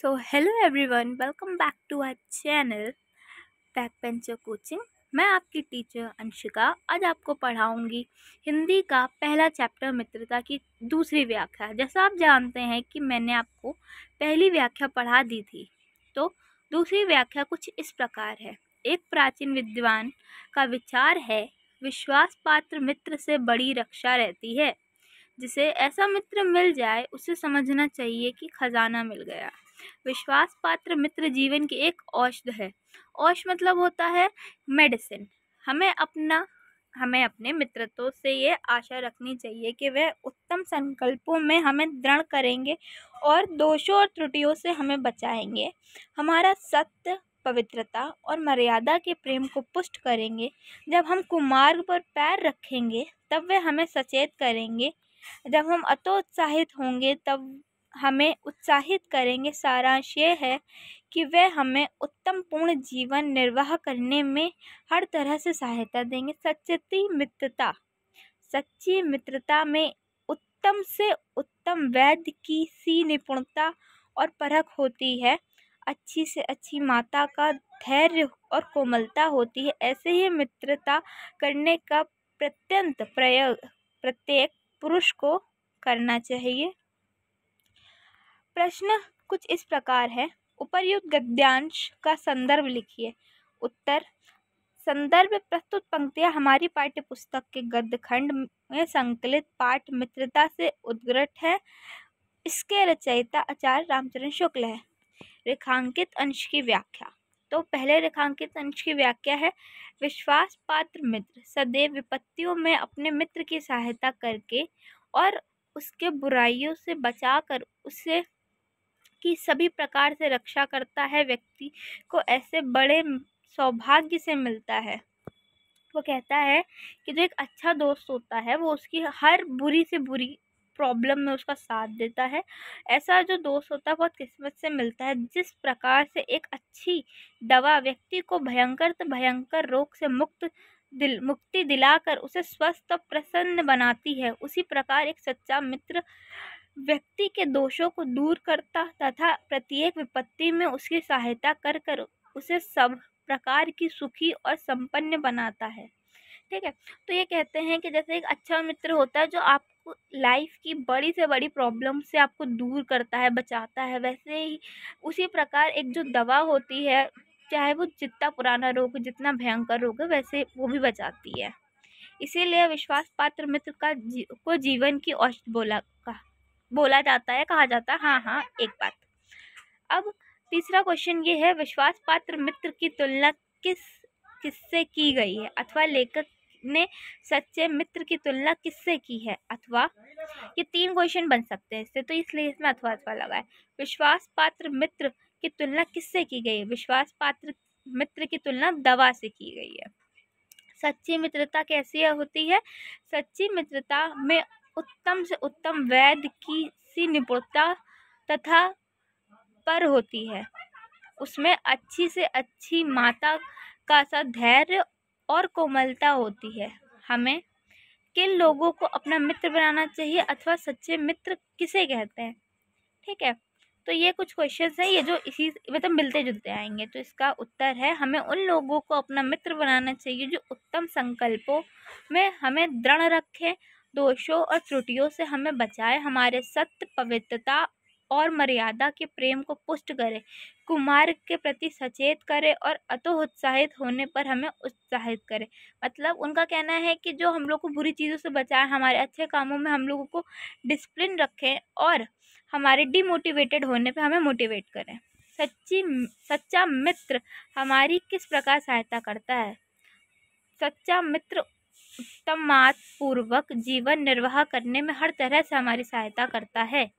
So hello everyone, welcome back to our channel backbencher coaching. मैं आपकी teacher Anshika आज आपको पढ़ाऊंगी हिंदी का पहला चैप्टर मित्रता की दूसरी व्याख्या। जैसा आप जानते हैं कि मैंने आपको पहली व्याख्या पढ़ा दी थी, तो दूसरी व्याख्या कुछ इस प्रकार है। एक प्राचीन विद्वान का विचार है, विश्वास पात्र मित्र से बड़ी रक्षा रहती है। जिसे ऐसा मित्र मिल जाए उसे समझना चाहिए कि खजाना मिल गया। विश्वास पात्र मित्र जीवन की एक औषध है। औषध मतलब होता है मेडिसिन। हमें अपने मित्रों से ये आशा रखनी चाहिए कि वह उत्तम संकल्पों में हमें दृढ़ करेंगे और दोषों और त्रुटियों से हमें बचाएंगे। हमारा सत्य, पवित्रता और मर्यादा के प्रेम को पुष्ट करेंगे। जब हम कुमार्ग पर पैर रखेंगे तब वे हमें सचेत करेंगे। जब हम अतोत्साहित होंगे तब हमें उत्साहित करेंगे। सारांश ये है कि वे हमें उत्तम पूर्ण जीवन निर्वाह करने में हर तरह से सहायता देंगे। सच्ची मित्रता में उत्तम से उत्तम वैद्य की सी निपुणता और परख होती है। अच्छी से अच्छी माता का धैर्य और कोमलता होती है। ऐसे ही मित्रता करने का प्रत्येक पुरुष को करना चाहिए। प्रश्न कुछ इस प्रकार है। उपर्युक्त गद्यांश का संदर्भ लिखिए। उत्तर। संदर्भ प्रस्तुत पंक्तियां हमारी पाठ्य पुस्तक के गद्य खंड में संकलित पाठ मित्रता से उद्गृत है। इसके रचयिता आचार्य रामचरण शुक्ल है। रेखांकित अंश की व्याख्या। तो पहले रेखांकित अंश की व्याख्या है, विश्वास पात्र मित्र सदैव विपत्तियों में अपने मित्र की सहायता करके और उसके बुराइयों से बचाकर उसे की सभी प्रकार से रक्षा करता है। व्यक्ति को ऐसे बड़े सौभाग्य से मिलता है। वो कहता है कि जो एक अच्छा दोस्त होता है वो उसकी हर बुरी से बुरी प्रॉब्लम में उसका साथ देता है। ऐसा जो दोस्त होता है बहुत किस्मत से मिलता है। जिस प्रकार से एक अच्छी दवा व्यक्ति को भयंकर से भयंकर रोग से मुक्ति दिलाकर उसे स्वस्थ और प्रसन्न बनाती है, उसी प्रकार एक सच्चा मित्र व्यक्ति के दोषों को दूर करता तथा प्रत्येक विपत्ति में उसकी सहायता कर कर उसे सब प्रकार की सुखी और संपन्न बनाता है। ठीक है, तो ये कहते हैं कि जैसे एक अच्छा मित्र होता है जो आपको लाइफ की बड़ी से बड़ी प्रॉब्लम से आपको दूर करता है, बचाता है, वैसे ही उसी प्रकार एक जो दवा होती है, चाहे वो जितना पुराना रोग हो, जितना भयंकर रोग है, वैसे वो भी बचाती है। इसीलिए विश्वास पात्र मित्र को जीवन की औषध बोला जाता है, कहा जाता है। हाँ, एक बात। अब तीसरा क्वेश्चन ये है, विश्वास पात्र मित्र की तुलना किससे की गई है, अथवा लेखक ने सच्चे मित्र की तुलना किससे की है, अथवा ये 3 क्वेश्चन बन सकते हैं इससे, तो इसलिए इसमें अथवा लगा है। विश्वास पात्र मित्र की तुलना किससे की गई है? विश्वास पात्र मित्र की तुलना दवा से की गई है। सच्ची मित्रता कैसी होती है? सच्ची मित्रता में उत्तम से उत्तम वैद्य की सी निपुणता तथा पर होती है। उसमें अच्छी से अच्छी माता का सा धैर्य और कोमलता होती है। हमें किन लोगों को अपना मित्र बनाना चाहिए, अथवा सच्चे मित्र किसे कहते हैं? ठीक है, तो ये कुछ क्वेश्चंस हैं, ये जो इसी मतलब मिलते जुलते आएंगे। तो इसका उत्तर है, हमें उन लोगों को अपना मित्र बनाना चाहिए जो उत्तम संकल्पों में हमें दृढ़ रखें, दोषों और त्रुटियों से हमें बचाए, हमारे सत्य, पवित्रता और मर्यादा के प्रेम को पुष्ट करे, कुमार्ग के प्रति सचेत करे और अतोत्साहित होने पर हमें उत्साहित करे। मतलब उनका कहना है कि जो हम लोग को बुरी चीज़ों से बचाए, हमारे अच्छे कामों में हम लोगों को डिसिप्लिन रखें और हमारे डिमोटिवेटेड होने पे हमें मोटिवेट करें। सच्चा मित्र हमारी किस प्रकार सहायता करता है? सच्चा मित्र उत्तम पूर्वक जीवन निर्वाह करने में हर तरह से हमारी सहायता करता है।